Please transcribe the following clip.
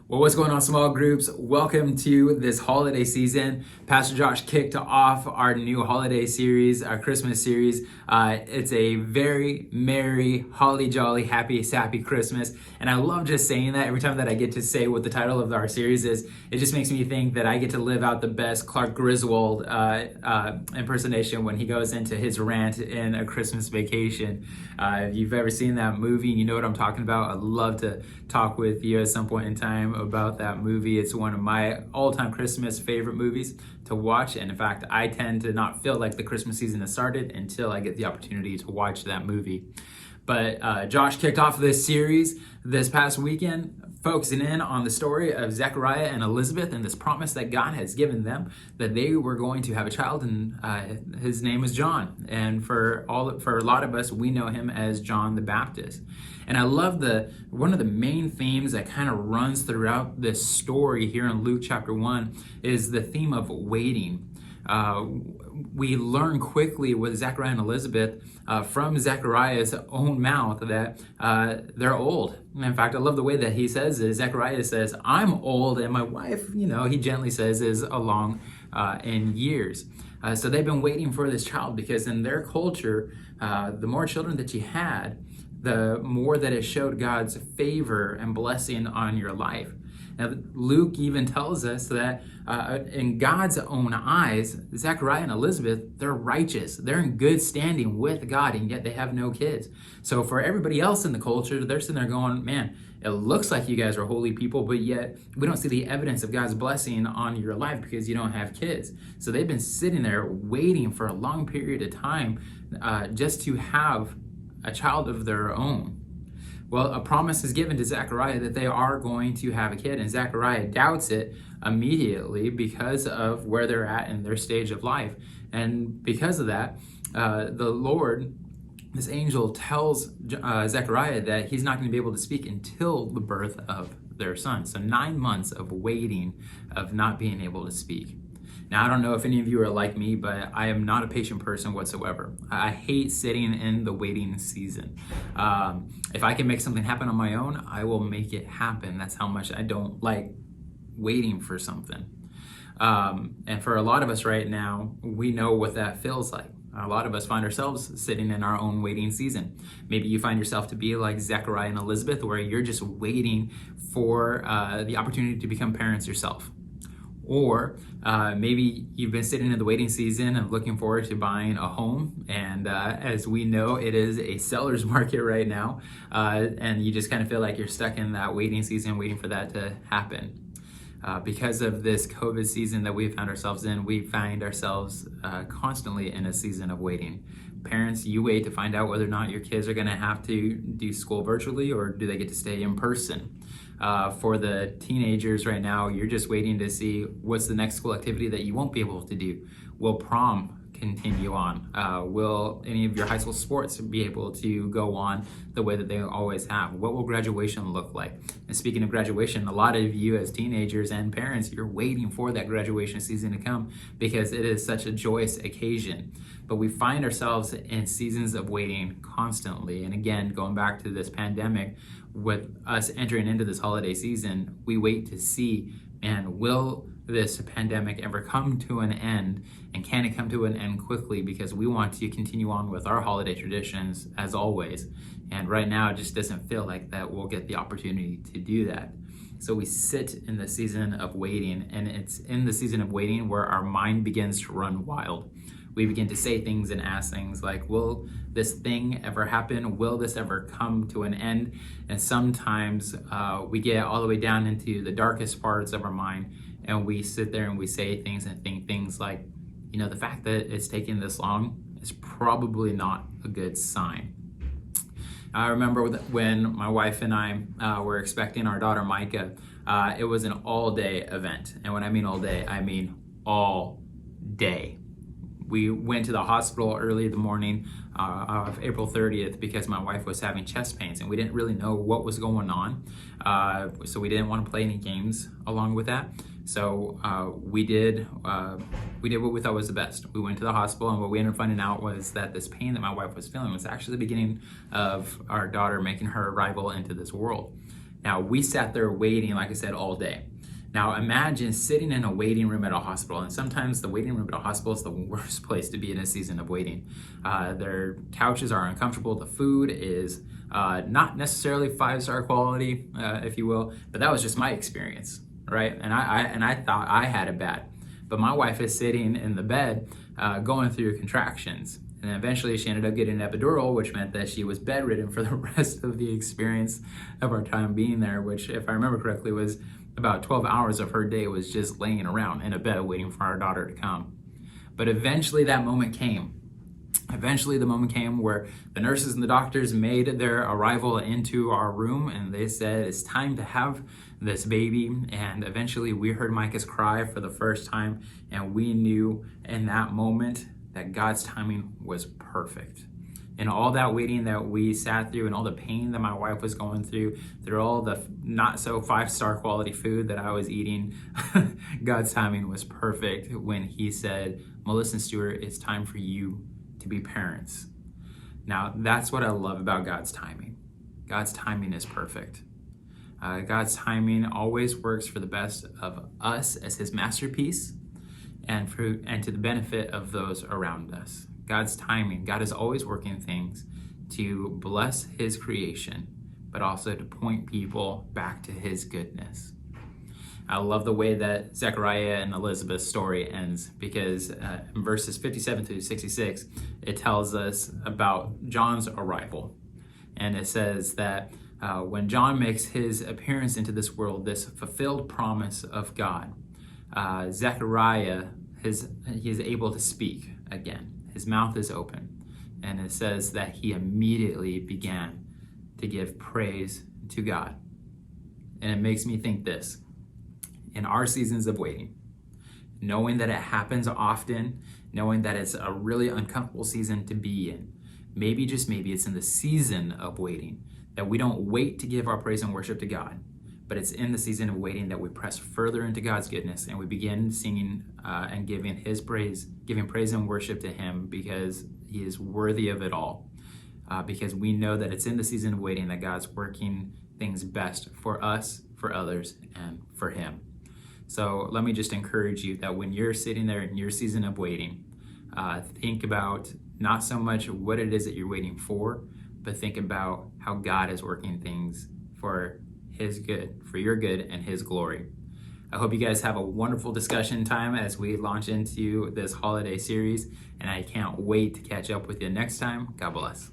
Well, what's going on, small groups? Welcome to this holiday season. Pastor Josh kicked off our new holiday series, our Christmas series. It's a very merry, holly jolly, happy, sappy Christmas. And I love just saying that every time that I get to say what the title of our series is. It just makes me think that I get to live out the best Clark Griswold impersonation when he goes into his rant in A Christmas Vacation. If you've ever seen that movie and you know what I'm talking about, I'd love to talk with you at some point in time about that movie. It's one of my all-time Christmas favorite movies to watch, and in fact I tend to not feel like the Christmas season has started until I get the opportunity to watch that movie. But Josh kicked off this series this past weekend, focusing in on the story of Zechariah and Elizabeth and this promise that God has given them that they were going to have a child, and his name was John. And for a lot of us, we know him as John the Baptist. And I love one of the main themes that kind of runs throughout this story here in Luke chapter 1 is the theme of waiting. We learn quickly with Zechariah and Elizabeth from Zechariah's own mouth that they're old. In fact, I love the way that he says it. Zechariah says, "I'm old," and my wife, he gently says, is along in years. So they've been waiting for this child because in their culture, the more children that you had, the more that it showed God's favor and blessing on your life. Now, Luke even tells us that in God's own eyes, Zechariah and Elizabeth, they're righteous. They're in good standing with God, and yet they have no kids. So for everybody else in the culture, they're sitting there going, man, it looks like you guys are holy people, but yet we don't see the evidence of God's blessing on your life because you don't have kids. So they've been sitting there waiting for a long period of time just to have a child of their own. Well, a promise is given to Zechariah that they are going to have a kid, and Zechariah doubts it immediately because of where they're at in their stage of life. And because of that, the Lord, this angel, tells Zechariah that he's not going to be able to speak until the birth of their son. So 9 months of waiting, of not being able to speak. Now, I don't know if any of you are like me, but I am not a patient person whatsoever. I hate sitting in the waiting season. If I can make something happen on my own, I will make it happen. That's how much I don't like waiting for something. And for a lot of us right now, we know what that feels like. A lot of us find ourselves sitting in our own waiting season. Maybe you find yourself to be like Zechariah and Elizabeth, where you're just waiting for the opportunity to become parents yourself. Or maybe you've been sitting in the waiting season and looking forward to buying a home. And as we know, it is a seller's market right now. And you just kind of feel like you're stuck in that waiting season, waiting for that to happen. Because of this COVID season that we found ourselves in, we find ourselves constantly in a season of waiting. Parents, you wait to find out whether or not your kids are going to have to do school virtually or do they get to stay in person. For the teenagers right now, you're just waiting to see what's the next school activity that you won't be able to do. Will prom continue on? Will any of your high school sports be able to go on the way that they always have? What will graduation look like? And speaking of graduation, a lot of you as teenagers and parents, you're waiting for that graduation season to come because it is such a joyous occasion. But we find ourselves in seasons of waiting constantly. And again, going back to this pandemic, with us entering into this holiday season, we wait to see, man, will this pandemic ever come to an end, and can it come to an end quickly, because we want to continue on with our holiday traditions as always, and right now it just doesn't feel like that we'll get the opportunity to do that. So we sit in the season of waiting, and it's in the season of waiting where our mind begins to run wild. We begin to say things and ask things like, will this thing ever happen? Will this ever come to an end? And sometimes we get all the way down into the darkest parts of our mind, and we sit there and we say things and think things like, the fact that it's taking this long is probably not a good sign. I remember when my wife and I were expecting our daughter Micah, it was an all-day event. And when I mean all day, I mean all day. We went to the hospital early the morning of April 30th because my wife was having chest pains, and we didn't really know what was going on. So we didn't want to play any games along with that. So we did what we thought was the best. We went to the hospital, and what we ended up finding out was that this pain that my wife was feeling was actually the beginning of our daughter making her arrival into this world. Now, we sat there waiting, like I said, all day. Now, imagine sitting in a waiting room at a hospital, and sometimes the waiting room at a hospital is the worst place to be in a season of waiting. Their couches are uncomfortable. The food is not necessarily 5-star quality, if you will, but that was just my experience, right? And I thought I had it bad. But my wife is sitting in the bed going through contractions. And eventually she ended up getting an epidural, which meant that she was bedridden for the rest of the experience of our time being there, which, if I remember correctly, was about 12 hours of her day was just laying around in a bed waiting for our daughter to come. But eventually that moment came. Eventually the moment came where the nurses and the doctors made their arrival into our room, and they said, it's time to have this baby. And eventually we heard Micah's cry for the first time, and we knew in that moment that God's timing was perfect. And all that waiting that we sat through, and all the pain that my wife was going through all the not so 5-star quality food that I was eating, God's timing was perfect when he said, Melissa and Stuart, it's time for you to be parents. Now, that's what I love about God's timing. God's timing is perfect. God's timing always works for the best of us as his masterpiece, and to the benefit of those around us. God's timing, God is always working things to bless his creation, but also to point people back to his goodness. I love the way that Zechariah and Elizabeth's story ends, because in verses 57 through 66, it tells us about John's arrival. And it says that when John makes his appearance into this world, this fulfilled promise of God, Zechariah, he is able to speak again. His mouth is open, and it says that he immediately began to give praise to God. And it makes me think this: in our seasons of waiting, knowing that it happens often, knowing that it's a really uncomfortable season to be in, maybe, just maybe, it's in the season of waiting that we don't wait to give our praise and worship to God, but it's in the season of waiting that we press further into God's goodness, and we begin singing and giving his praise, giving praise and worship to him, because he is worthy of it all. Because we know that it's in the season of waiting that God's working things best for us, for others, and for him. So let me just encourage you that when you're sitting there in your season of waiting, think about not so much what it is that you're waiting for, but think about how God is working things for his good, for your good and his glory. I hope you guys have a wonderful discussion time as we launch into this holiday series, and I can't wait to catch up with you next time. God bless.